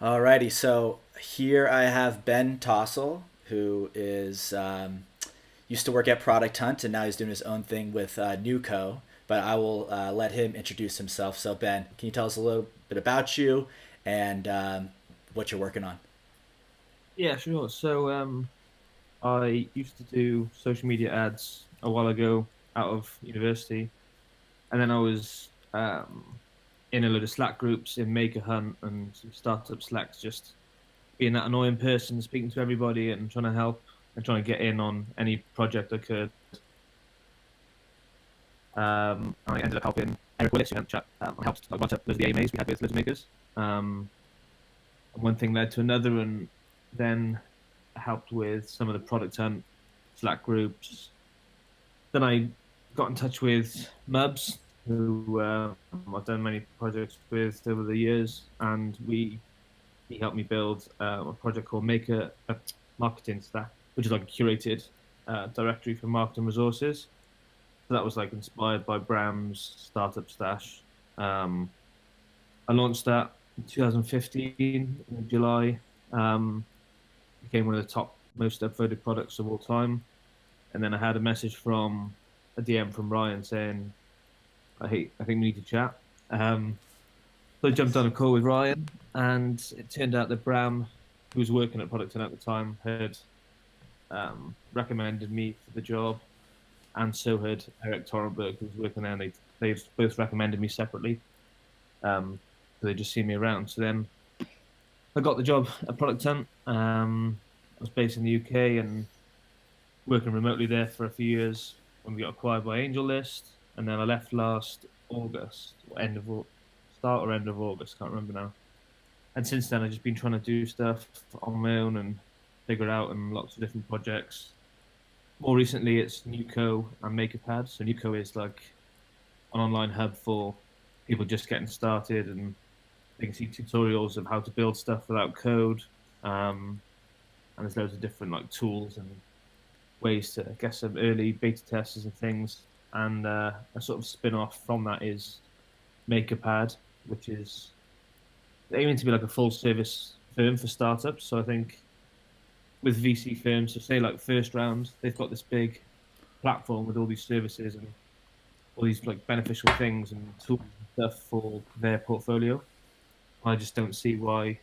Alrighty, so here I have Ben Tossell, who is used to work at Product Hunt and now he's doing his own thing with newCo. But I will let him introduce himself. So Ben, can you tell us a little bit about you and what you're working on? Yeah, sure. I used to do social media ads a while ago out of university, and then I was in a load of Slack groups in Maker Hunt and some startup Slacks, just being that annoying person, speaking to everybody and trying to help and trying to get in on any project I could. I ended up helping Eric Willis, who had a chat. I helped like, write up loads of the AMAs we had with loads of makers. And one thing led to another, and then helped with some of the product hunt Slack groups. Then I got in touch with Mubs, who I've done many projects with over the years, and he helped me build a project called Maker Marketing Stack, which is like a curated directory for marketing resources. So that was like inspired by Bram's Startup Stash. I launched that in 2015 in July. Became one of the top most upvoted products of all time. And then I had a message from a DM from Ryan saying, I think we need to chat." So I jumped on a call with Ryan, and it turned out that Bram, who was working at Product at the time, had recommended me for the job, and so had Eric Torenberg, who was working there. And they've both recommended me separately. So they just see me around. So then I got the job at Product Hunt. I was based in the UK and working remotely there for a few years when we got acquired by AngelList, and then I left last August, or start or end of August, can't remember now. And since then, I've just been trying to do stuff on my own and figure out and lots of different projects. More recently, it's newCo and MakerPad. So newCo is like an online hub for people just getting started, and they can see tutorials of how to build stuff without code. And there's loads of different like tools and ways to get some early beta testers and things. And a sort of spin off from that is MakerPad, which is aiming to be like a full service firm for startups. So I think with VC firms, so say like first round, they've got this big platform with all these services and all these like beneficial things and tools and stuff for their portfolio. I just don't see why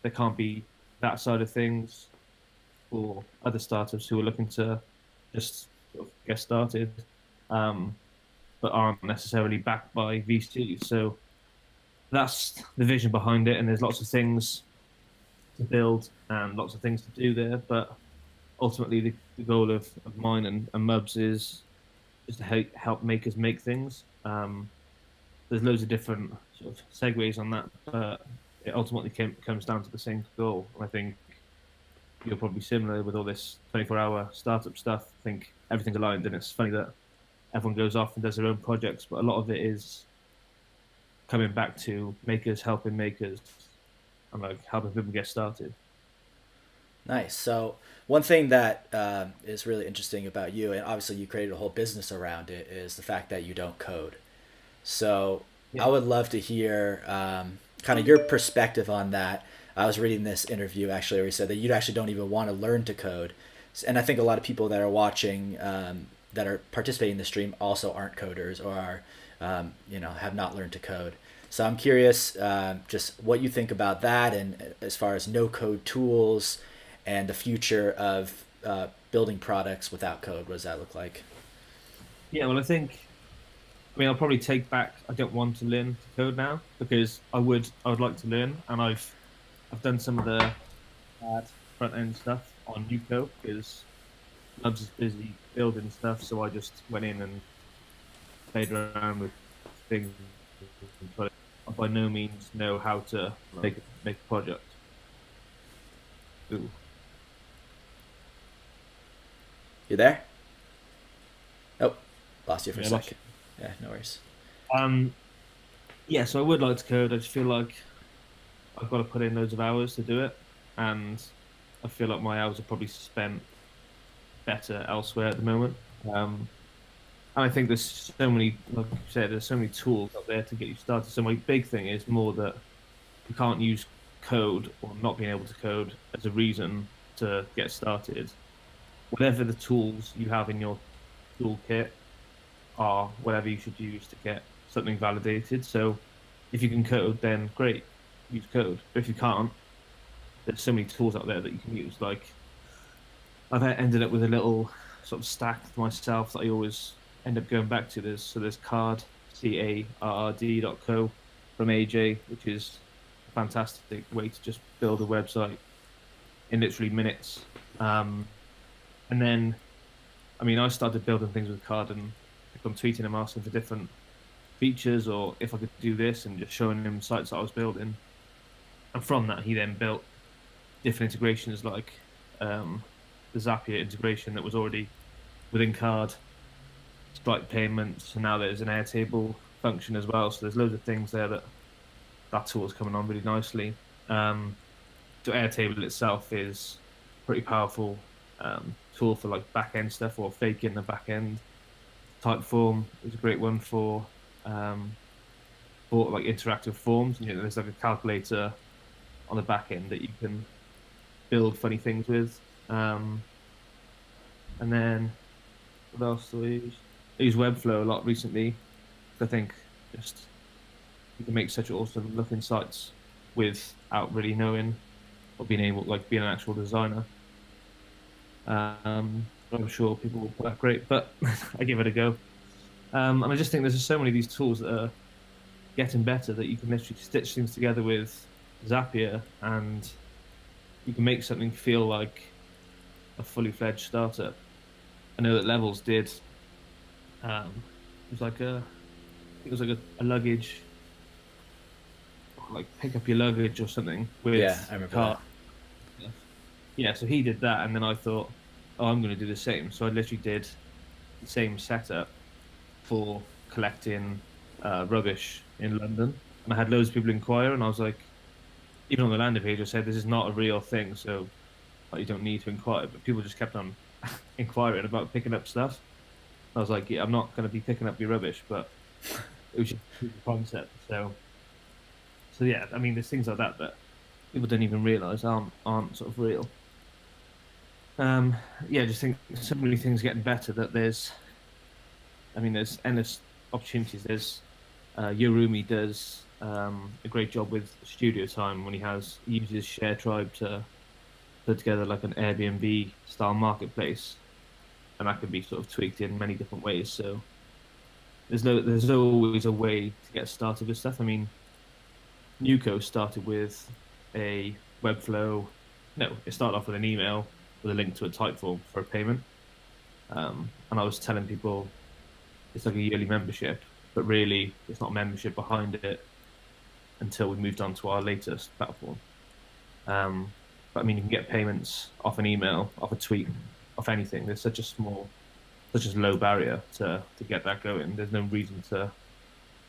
there can't be that side of things for other startups who are looking to just sort of get started, um, but aren't necessarily backed by VCs. So that's the vision behind it, and there's lots of things to build and lots of things to do there. But ultimately, the goal of mine and Mubs is just to help makers make things. There's loads of different sort of segues on that, but it ultimately comes down to the same goal. And I think you're probably similar with all this 24-hour startup stuff. I think everything's aligned, and it's funny that everyone goes off and does their own projects, but a lot of it is coming back to makers helping makers and like helping people get started. Nice. So one thing that is really interesting about you, and obviously you created a whole business around it, is the fact that you don't code. So Yeah. I would love to hear kind of your perspective on that. I was reading this interview actually where he said that you actually don't even want to learn to code, and I think a lot of people that are watching that are participating in the stream also aren't coders or are have not learned to code. So I'm curious just what you think about that, and as far as no code tools and the future of building products without code. What does that look like? Yeah, well, I mean, I'll probably take back. I don't want to learn to code now because I would like to learn, and I've done some of the front end stuff on newCo because I was just busy building stuff, so I just went in and played around with things. But I by no means know how to make a project. Ooh. You there? Oh, lost you for a Yeah, lost second. Yeah, no worries. Um, yeah, so I would like to code. I just feel like I've got to put in loads of hours to do it, and I feel like my hours are probably spent better elsewhere at the moment. Um, and I think there's so many, like you said, there's so many tools out there to get you started. So my big thing is more that you can't use code or not being able to code as a reason to get started, whatever the tools you have in your toolkit are whatever you should use to get something validated. So if you can code, then great, use code. But if you can't, there's so many tools out there that you can use. Like I've ended up with a little sort of stack myself that I always end up going back to. There's card CARRD.co from AJ, which is a fantastic way to just build a website in literally minutes. And then, I mean, I started building things with card and I'm tweeting him asking for different features or if I could do this and just showing him sites that I was building. And from that, he then built different integrations like the Zapier integration that was already within card, Stripe payments, and now there's an Airtable function as well. So there's loads of things there that tool is coming on really nicely. So Airtable itself is pretty powerful tool for like back end stuff or faking the back end. Typeform is a great one for like interactive forms. You know, there's like a calculator on the back end that you can build funny things with. And then what else do I use? I use Webflow a lot recently. I think just you can make such awesome looking sites without really knowing or being able like being an actual designer. I'm sure people will put that great, but I give it a go. And I just think there's just so many of these tools that are getting better that you can literally stitch things together with Zapier and you can make something feel like a fully fledged startup. I know that Levels did. It was like a luggage, like pick up your luggage or something with Yeah, I remember car. that. Yeah, so he did that, and then I thought, oh, I'm going to do the same. So I literally did the same setup for collecting rubbish in London, and I had loads of people inquire, and I was like, even on the landing page, I said this is not a real thing, so like, you don't need to inquire. But people just kept on inquiring about picking up stuff. I was like, yeah, I'm not going to be picking up your rubbish, but it was just a concept. So yeah, I mean, there's things like that that people don't even realize aren't sort of real. Um, yeah, just think so many things getting better that I mean, there's endless opportunities. There's Yorumi does a great job with studio time when he uses ShareTribe to put together like an Airbnb style marketplace, and that can be sort of tweaked in many different ways. So there's always a way to get started with stuff. I mean, newCo started with a Webflow. No, it started off with an email with a link to a Typeform for a payment. And I was telling people it's like a yearly membership, but really it's not membership behind it until we moved on to our latest platform. But I mean, you can get payments off an email, off a tweet, off anything. There's such a low barrier to get that going. There's no reason to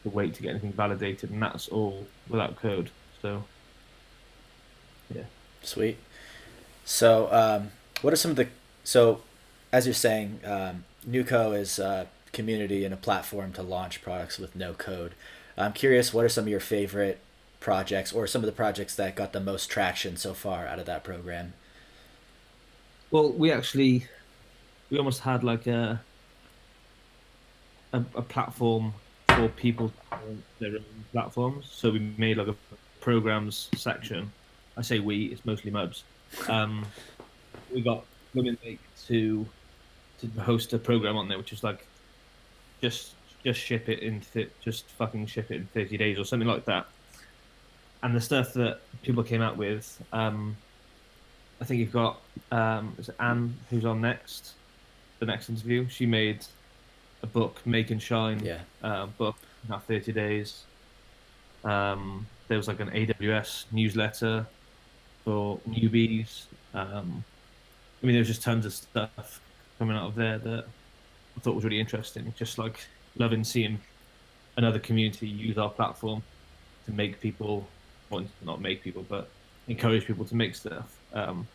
wait to get anything validated, and that's all without code. So, yeah. Sweet. So, what are some of the so, as you're saying, newCo is a community and a platform to launch products with no code. I'm curious, what are some of your favorite projects, or some of the projects that got the most traction so far out of that program? Well, we almost had like a platform for people to build their own platforms. So we made like a programs section. I say we, it's mostly Mubs. We got Women Make to host a program on there, which is like just ship it in just fucking ship it in 30 days or something like that. And the stuff that people came out with, I think you've got is it Anne who's on the next interview. She made a book, Make and Shine, Yeah. book in about 30 days. There was like an AWS newsletter for newbies. I mean, there's just tons of stuff coming out of there that I thought was really interesting. Just like loving seeing another community use our platform to make people, well, not make people, but encourage people to make stuff. And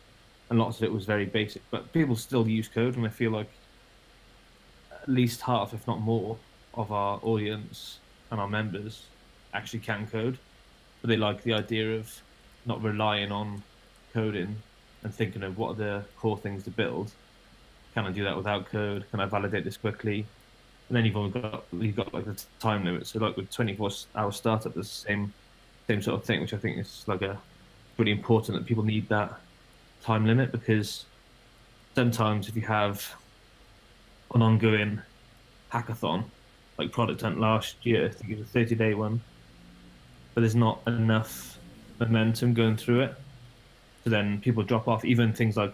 lots of it was very basic, but people still use code, and I feel like at least half, if not more, of our audience and our members actually can code, but they like the idea of not relying on coding and thinking of what are the core things to build. Can I do that without code? Can I validate this quickly? And then you've got like the time limit. So like with 24-hour startup, there's the same sort of thing, which I think is like a really important that people need that time limit, because sometimes if you have an ongoing hackathon, like Product Hunt last year, I think it was a 30-day one, but there's not enough momentum going through it. So then people drop off, even things like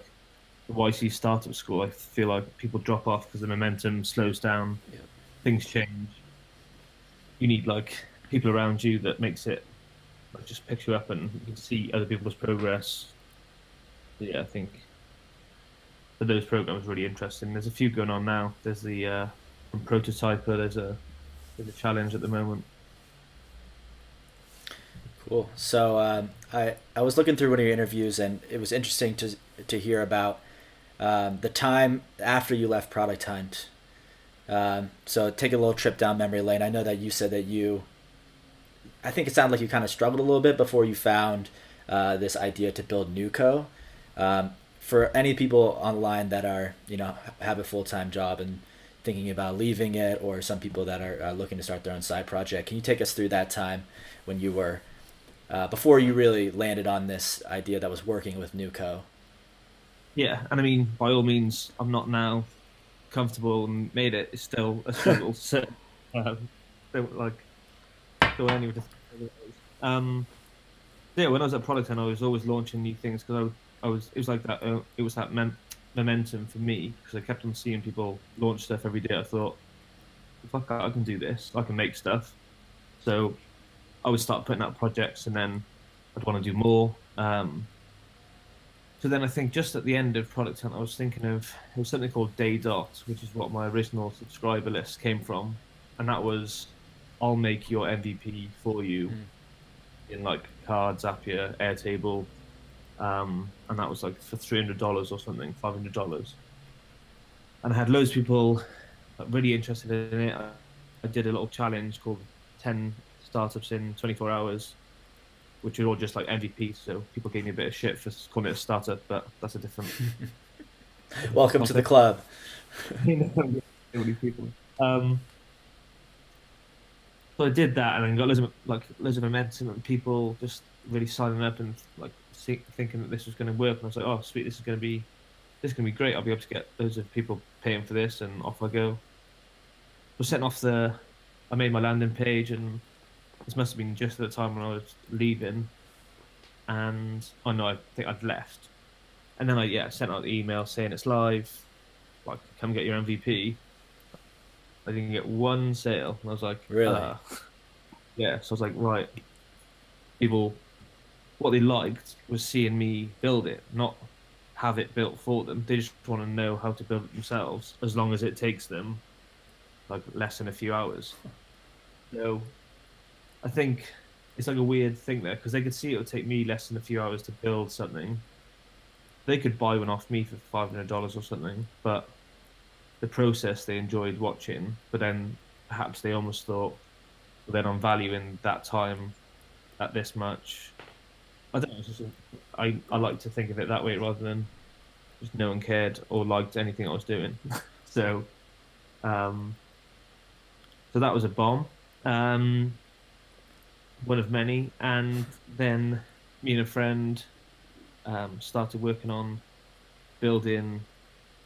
the YC startup school. I feel like people drop off because the momentum slows down, Yeah. things change. You need like people around you that makes it like just picks you up and you can see other people's progress. Yeah, I think that those programs are really interesting. There's a few going on now. There's the from Prototyper. There's a challenge at the moment. Cool. So I was looking through one of your interviews, and it was interesting to hear about the time after you left Product Hunt. So take a little trip down memory lane. I know that you said that I think it sounded like you kind of struggled a little bit before you found this idea to build newCo. For any people online that are, have a full time job and thinking about leaving it, or some people that are looking to start their own side project, can you take us through that time when you were before you really landed on this idea that was working with newCo? Yeah, and I mean, by all means, I'm not now comfortable and made it. It's still a struggle. So, um, don't like go anywhere. Um, yeah, when I was at Product Hunt, I was always launching new things because I was. It was like that. It was that momentum for me because I kept on seeing people launch stuff every day. I thought, fuck, I can do this. I can make stuff. So I would start putting out projects, and then I'd want to do more. So then I think just at the end of Product Hunt, I was thinking of it was something called Day Dot, which is what my original subscriber list came from, and that was I'll make your MVP for you Mm. in like Cards, Zapier, Airtable, and that was like for $300 or something, $500, and I had loads of people really interested in it. I did a little challenge called 10 startups in 24 hours, which are all just like MVPs. So people gave me a bit of shit for calling it a startup, but that's a different Welcome to the topic. club. You know, many people. Um, so I did that, and then got loads of momentum, and people just really signing up and like thinking that this was going to work. And I was like, oh sweet, this is going to be great. I'll be able to get loads of people paying for this, and off I go. Was setting off I made my landing page, and this must have been just at the time when I was leaving, and oh no, I think I'd left. And then I sent out the email saying it's live, like come get your MVP. I didn't get one sale, and I was like, Really? yeah. So I was like, right, people, what they liked was seeing me build it, not have it built for them. They just want to know how to build it themselves, as long as it takes them like less than a few hours. So I think it's like a weird thing there because they could see it would take me less than a few hours to build something. They could buy one off me for $500 or something, but the process they enjoyed watching. But then perhaps they almost thought, well, then I'm valuing that time at this much. I don't know. I like to think of it that way rather than just no one cared or liked anything I was doing. So um, so that was a bomb. Um, one of many. And then me and a friend started working on building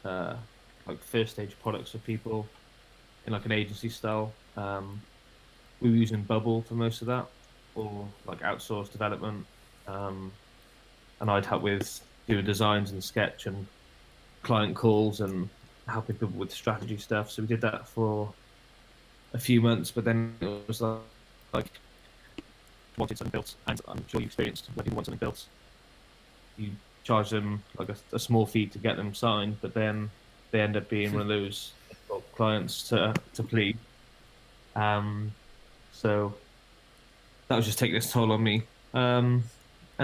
uh, like first stage products for people in like an agency style. We were using Bubble for most of that, or like outsourced development. Um, and I'd help with doing designs and sketch and client calls and helping people with strategy stuff. So we did that for a few months, but then it was like wanted something built, and I'm sure you experienced when you want something built, you charge them like a small fee to get them signed, but then they end up being one of those difficult clients to please. Um, so that was just taking its toll on me. And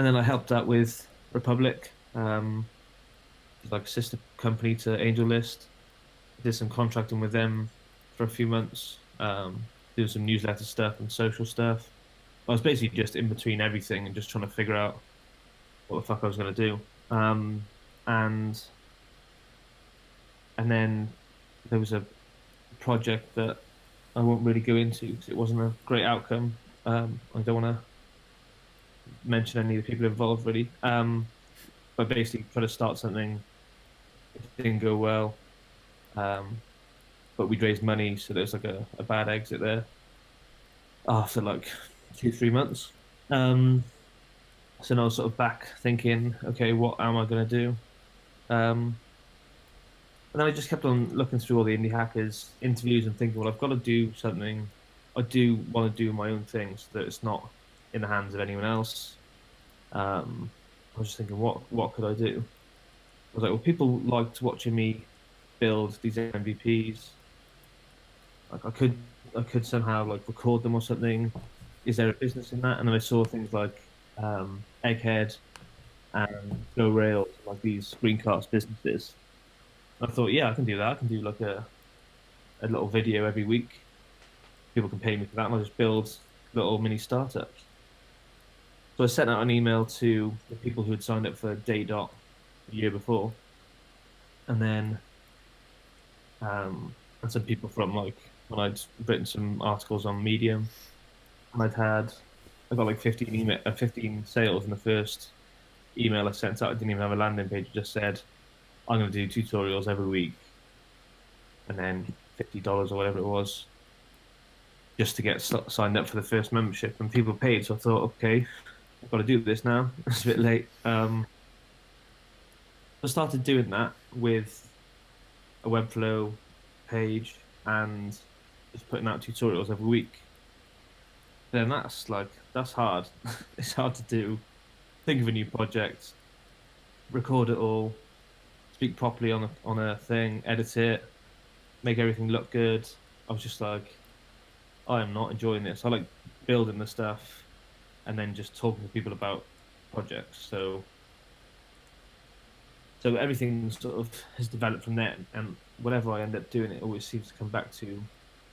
then I helped out with Republic, like a sister company to AngelList. Did some contracting with them for a few months. Doing some newsletter stuff and social stuff. I was basically just in between everything and just trying to figure out what the fuck I was going to do. And then there was a project that I won't really go into because it wasn't a great outcome. I don't want to mention any of the people involved really. But basically, try to start something. It didn't go well. Um, but we'd raised money, so there's like a bad exit there after like 2, 3 months. Um, so now I was sort of back thinking, okay, what am I going to do? Um, and then I just kept on looking through all the indie hackers interviews and thinking, well, I've got to do something. I do want to do my own thing so that it's not in the hands of anyone else. I was just thinking, what could I do? I was like, well, people liked watching me build these MVPs. Like I could somehow like record them or something. Is there a business in that? And then I saw things like Egghead and Go Rails, like these screencast businesses. I thought, yeah, I can do that. I can do like a little video every week. People can pay me for that, and I'll just build little mini startups. So I sent out an email to the people who had signed up for Daydot the year before, and then and some people from like when I'd written some articles on Medium, and I got like 15 sales in the first email I sent out. I didn't even have a landing page. It just said I'm going to do tutorials every week, and then $50 or whatever it was, just to get signed up for the first membership. And people paid, so I thought, okay, I've got to do this now. It's a bit late. I started doing that with a Webflow page and just putting out tutorials every week. Then that's hard. It's hard to do. Think of a new project, record it all, speak properly on a thing, edit it, make everything look good. I was just like, I am not enjoying this. I like building the stuff and then just talking to people about projects. So everything sort of has developed from there, and whatever I end up doing, it always seems to come back to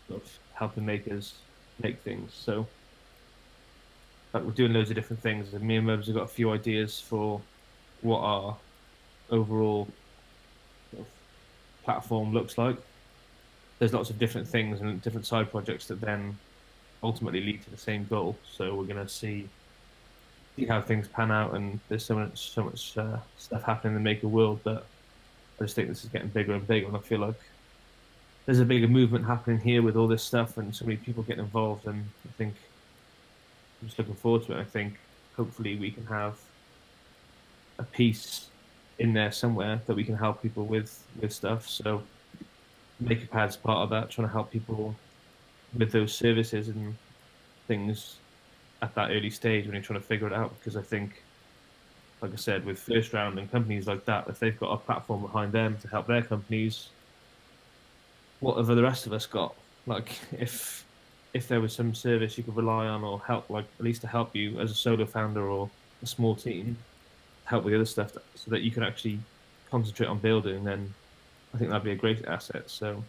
sort of helping makers make things. So like we're doing loads of different things, and me and Mobs have got a few ideas for what our overall sort of platform looks like. There's lots of different things and different side projects that then ultimately lead to the same goal. So we're going to see how things pan out, and there's so much stuff happening in the maker world that I just think this is getting bigger and bigger, and I feel like there's a bigger movement happening here with all this stuff and so many people getting involved, and I think I'm just looking forward to it. I think hopefully we can have a piece in there somewhere that we can help people with stuff. So MakerPad's part of that, trying to help people with those services and things at that early stage when you're trying to figure it out. Because I think, like I said, with first round and companies like that, if they've got a platform behind them to help their companies, what have the rest of us got? Like if there was some service you could rely on or help, like at least to help you as a solo founder or a small team, help with the other stuff so that you can actually concentrate on building, then I think that'd be a great asset. So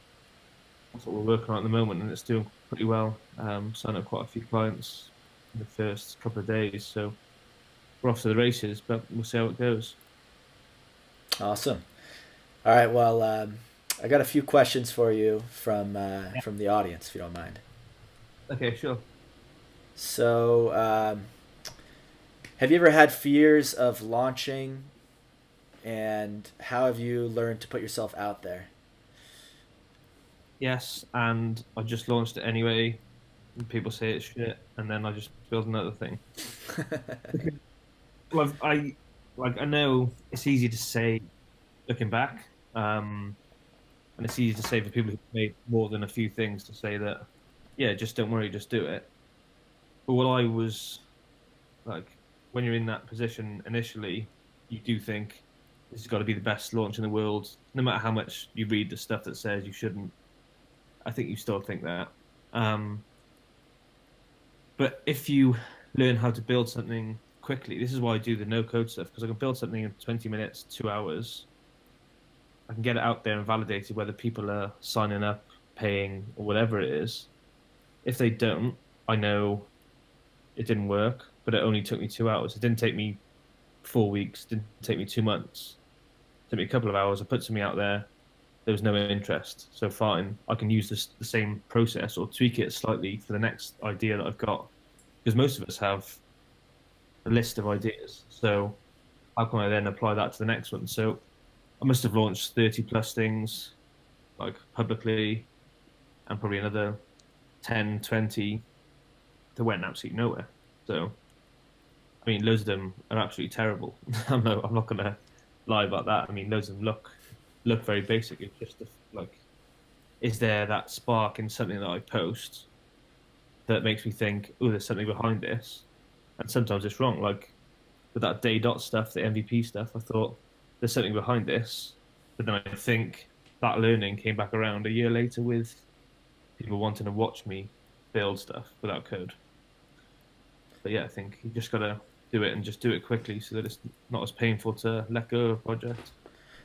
that's what we're working on at the moment, and it's doing pretty well. Signed up quite a few clients in the first couple of days, so we're off to the races, but we'll see how it goes. Awesome. All right. Well, I got a few questions for you from the audience, if you don't mind. Okay, sure. So, have you ever had fears of launching, and how have you learned to put yourself out there? Yes, and I just launched it anyway. And people say it's shit, and then I just build another thing. Well, I know it's easy to say looking back, and it's easy to say for people who've made more than a few things to say that, yeah, just don't worry, just do it. But what I was like, when you're in that position initially, you do think this has got to be the best launch in the world, no matter how much you read the stuff that says you shouldn't. I think you still think that. Um, but if you learn how to build something quickly, this is why I do the no code stuff, because I can build something in 20 minutes, 2 hours. I can get it out there and validate it, whether people are signing up, paying, or whatever it is. If they don't, I know it didn't work, but it only took me 2 hours. It didn't take me 4 weeks. Didn't take me 2 months. Took me a couple of hours. I put something out there. There was no interest. So fine, I can use the same process or tweak it slightly for the next idea that I've got. Because most of us have a list of ideas. So how can I then apply that to the next one? So I must have launched 30 plus things, like publicly, and probably another 10, 20 that went absolutely nowhere. So, I mean, loads of them are absolutely terrible. I'm not going to lie about that. I mean, loads of them look very basic. It's just like, is there that spark in something that I post that makes me think, oh, there's something behind this? And sometimes it's wrong. Like with that day dot stuff, the MVP stuff, I thought there's something behind this. But then I think that learning came back around a year later with people wanting to watch me build stuff without code. But yeah, I think you just got to do it and just do it quickly so that it's not as painful to let go of a project.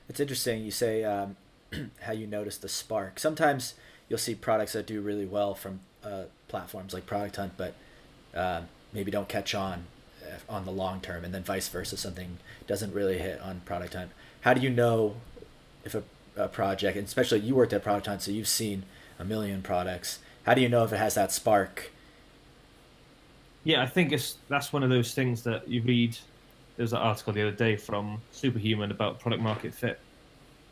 It's interesting you say how you notice the spark. Sometimes you'll see products that do really well from platforms like Product Hunt, but maybe don't catch on the long term, and then vice versa. Something doesn't really hit on Product Hunt. How do you know if a project, and especially you worked at Product Hunt, so you've seen a million products. How do you know if it has that spark? Yeah, I think that's one of those things that you read. There was an article the other day from Superhuman about product market fit.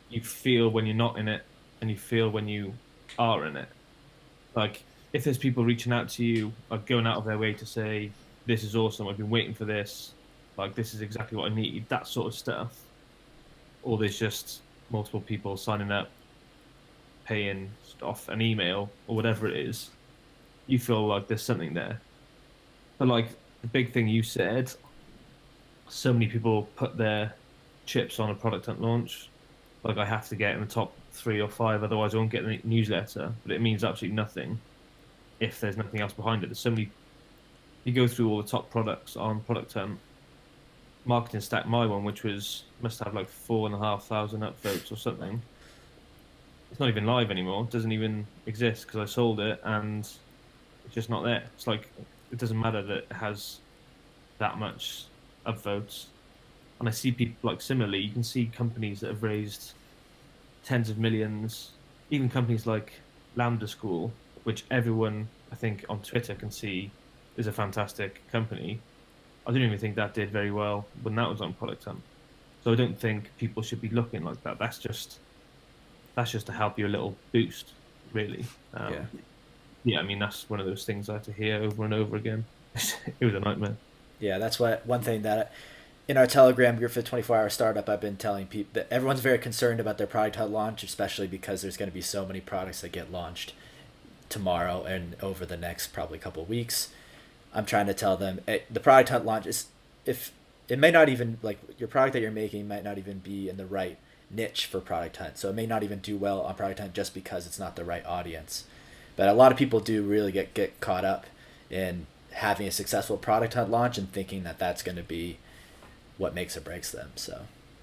You feel when you're not in it, and you feel when you are in it. Like if there's people reaching out to you, like going out of their way to say, "This is awesome. I've been waiting for this. Like this is exactly what I need." That sort of stuff. Or there's just multiple people signing up, paying off an email or whatever it is. You feel like there's something there. But like the big thing you said, so many people put their chips on a product at launch. Like I have to get in the top 3 or 5, otherwise I won't get the newsletter. But it means absolutely nothing if there's nothing else behind it. There's so many. You go through all the top products on Product Hunt. Marketing Stack, my one, which must have like 4,500 upvotes or something. It's not even live anymore. It doesn't even exist because I sold it and it's just not there. It's like it doesn't matter that it has that much upvotes. And I see people like similarly, you can see companies that have raised tens of millions, even companies like Lambda School, which everyone I think on Twitter can see is a fantastic company. I don't even think that did very well when that was on Product Hunt. So I don't think people should be looking like that. That's just to help you a little boost, really. Yeah. Yeah, I mean that's one of those things I had to hear over and over again. It was a nightmare. Yeah, that's one thing that in our Telegram group for the 24-hour startup, I've been telling people that everyone's very concerned about their Product Hunt launch, especially because there's going to be so many products that get launched tomorrow and over the next probably couple of weeks. I'm trying to tell them the Product Hunt launch is, if it may not even, like your product that you're making might not even be in the right niche for Product Hunt. So it may not even do well on Product Hunt just because it's not the right audience. But a lot of people do really get caught up in having a successful Product Hunt launch and thinking that that's going to be what makes or breaks them. So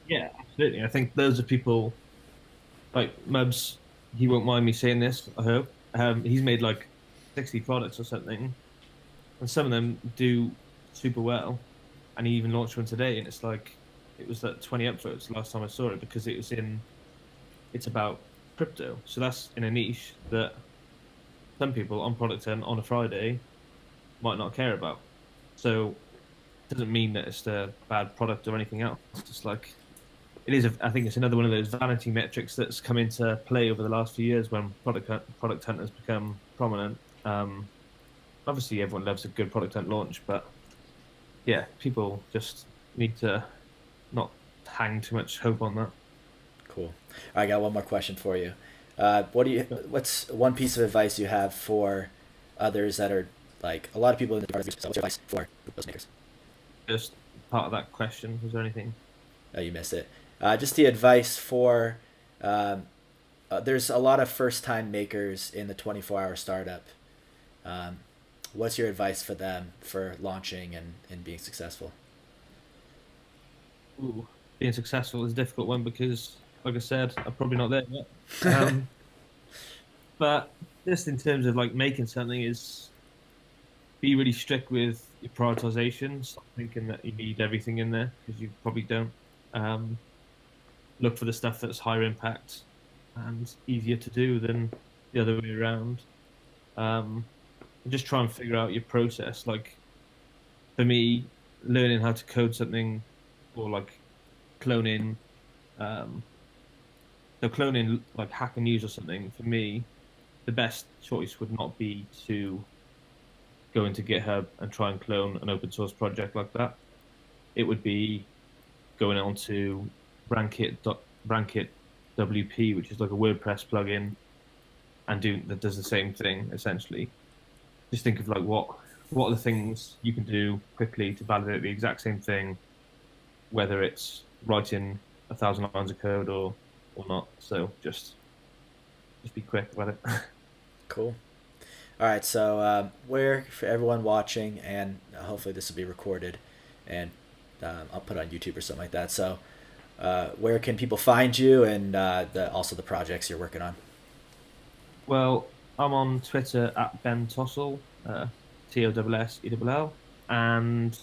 Yeah, absolutely. I think those are people like Mubs. He won't mind me saying this, I hope. He's made like 60 products or something, and some of them do super well. And he even launched one today, and it's like it was like 20 upvotes last time I saw it because it's about crypto. So that's in a niche that some people on Product Hunt on a Friday might not care about. So it doesn't mean that it's a bad product or anything else. It's just like it is. I think it's another one of those vanity metrics that's come into play over the last few years when Product Hunt has become prominent. Obviously, everyone loves a good Product Hunt launch, but yeah, people just need to not hang too much hope on that. cool. All right, I got one more question for you. What's one piece of advice you have for others that are like a lot of people in the product? What's your advice for those makers? Just part of that question. Was there anything? Oh, you missed it. Just the advice for there's a lot of first time makers in the 24-hour startup. What's your advice for them for launching and being successful? Ooh, being successful is a difficult one because, like I said, I'm probably not there yet. But just in terms of like making something is be really strict with your prioritization. Stop thinking that you need everything in there because you probably don't. Um, Look for the stuff that's higher impact and easier to do than the other way around. Um, and just try and figure out your process. Like for me, learning how to code something or like cloning, um, so cloning like Hacker News or something, for me, the best choice would not be to go into GitHub and try and clone an open source project like that. It would be going on to Brankit WP, which is like a WordPress plugin, and that does the same thing essentially. Just think of like what are the things you can do quickly to validate the exact same thing, whether it's writing 1,000 lines of code or not. So just be quick about it. Cool. All right, so where for everyone watching, and hopefully this will be recorded, and I'll put it on YouTube or something like that. So, where can people find you, and also the projects you're working on? Well, I'm on Twitter at Ben Tossell, TOSSELL, and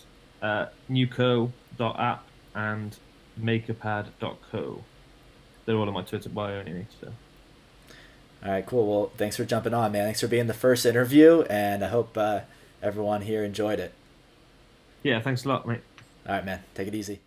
newco.app and MakerPad.co. They're all on my Twitter bio anyway. So All right, cool. Well, thanks for jumping on, man. Thanks for being the first interview, and I hope everyone here enjoyed it. yeah, thanks a lot, mate. All right, man. Take it easy.